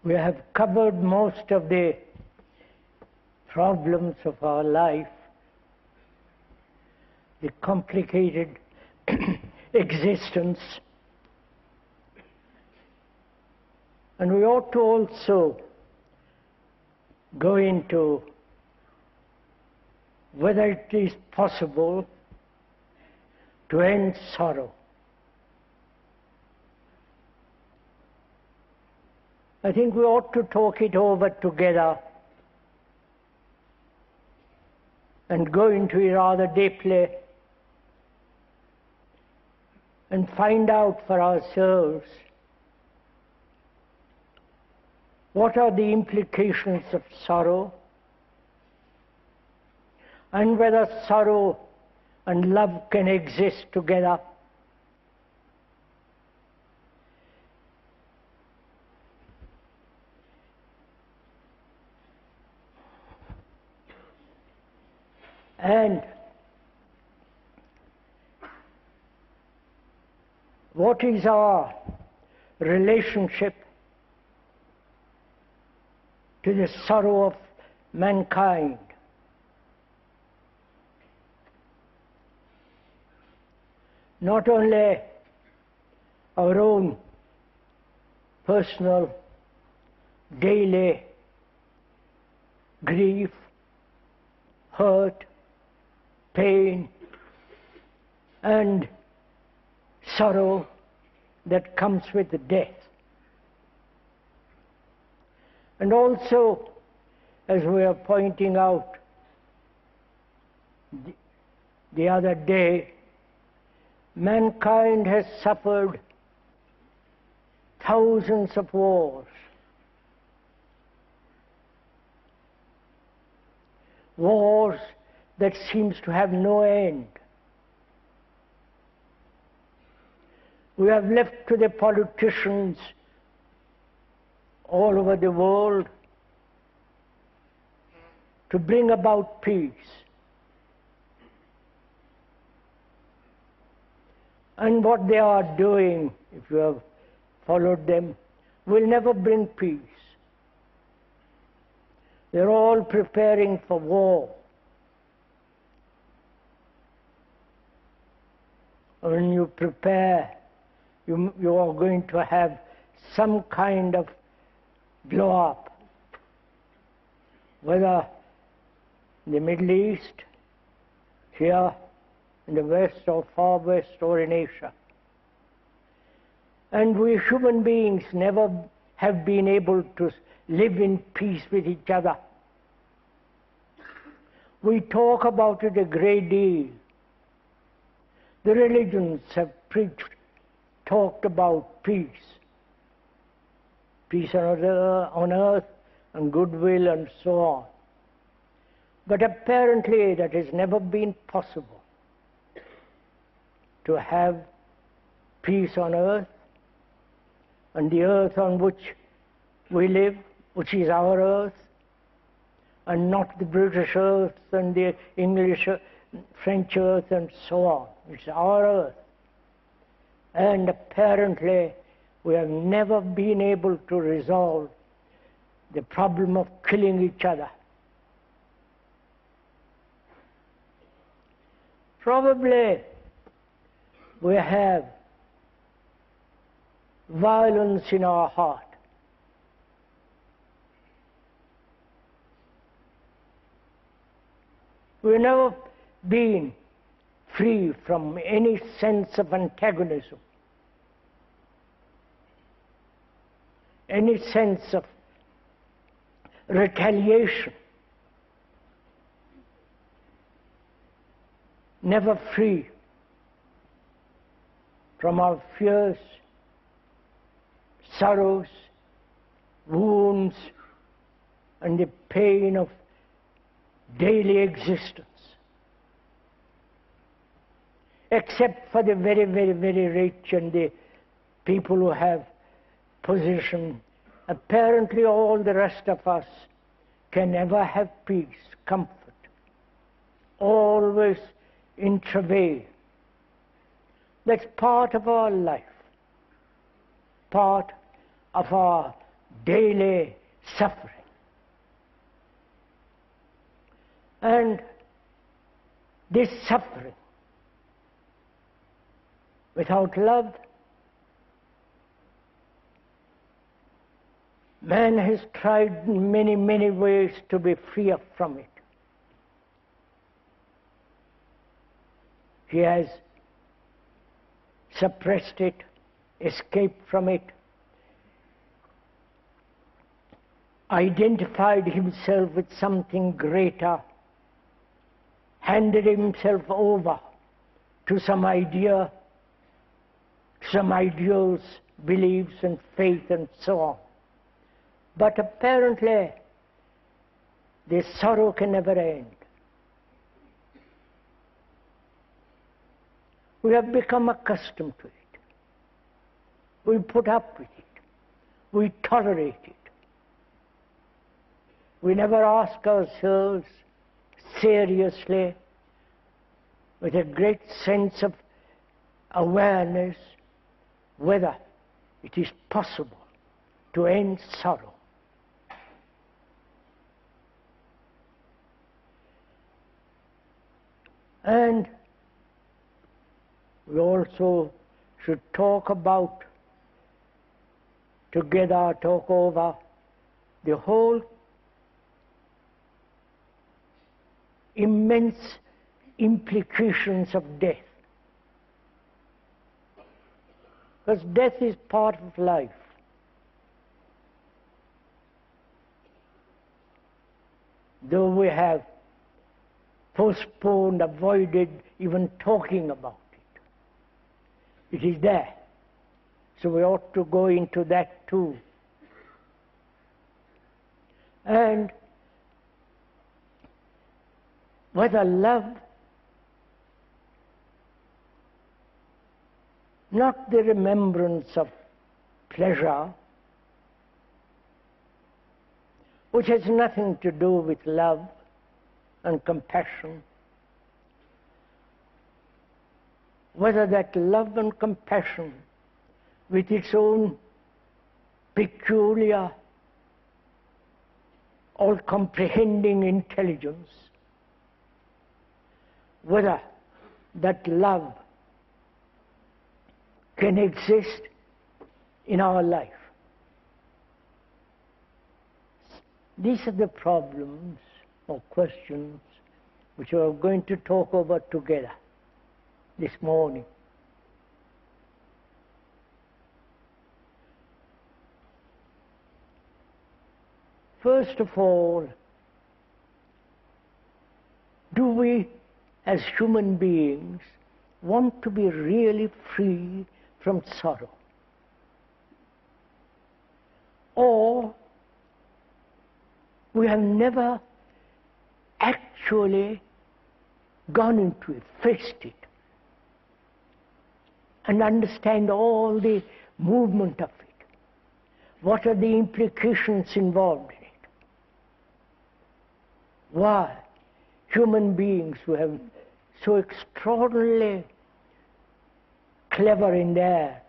We have covered most of the problems of our life, the complicated existence, and we ought to also go into whether it is possible to end sorrow. I think we ought to talk it over together and go into it rather deeply and find out for ourselves what are the implications of sorrow, and whether sorrow and love can exist together. And what is our relationship to the sorrow of mankind? Not only our own personal, daily grief, hurt, pain, and sorrow that comes with death. And also, as we are pointing out the other day, mankind has suffered thousands of wars. Wars that seems to have no end. We have left to the politicians all over the world to bring about peace. And what they are doing, if you have followed them, will never bring peace. They're all preparing for war. When you prepare, you are going to have some kind of blow-up, whether in the Middle East, here in the West or far West or in Asia. And we human beings never have been able to live in peace with each other. We talk about it a great deal. The religions have preached, talked about peace. Peace on earth and goodwill and so on. But apparently that has never been possible to have peace on earth, and the earth on which we live, which is our earth, and not the British earth and the English, French earth and so on. It's our earth. And apparently we have never been able to resolve the problem of killing each other. Probably we have violence in our heart. We've never been free from any sense of antagonism, any sense of retaliation. Never free from our fears, sorrows, wounds, and the pain of daily existence. Except for the very, very, very rich and the people who have position, apparently all the rest of us can never have peace, comfort, always in travail. That's part of our life, part of our daily suffering. And this suffering, without love, man has tried in many, many ways to be free from it. He has suppressed it, escaped from it, identified himself with something greater, handed himself over to some idea, some ideals, beliefs and faith and so on. But apparently, this sorrow can never end. We have become accustomed to it. We put up with it. We tolerate it. We never ask ourselves seriously, with a great sense of awareness, whether it is possible to end sorrow. And we also should talk over the whole immense implications of death. Because death is part of life. Though we have postponed, avoided even talking about it, it is there. So we ought to go into that too. And whether love, not the remembrance of pleasure, which has nothing to do with love and compassion, whether that love and compassion, with its own peculiar, all-comprehending intelligence, whether that love can exist in our life. These are the problems or questions which we are going to talk over together this morning. First of all, do we as human beings want to be really free from sorrow? Or we have never actually gone into it, faced it, and understand all the movement of it. What are the implications involved in it? Why human beings who have so extraordinarily clever in their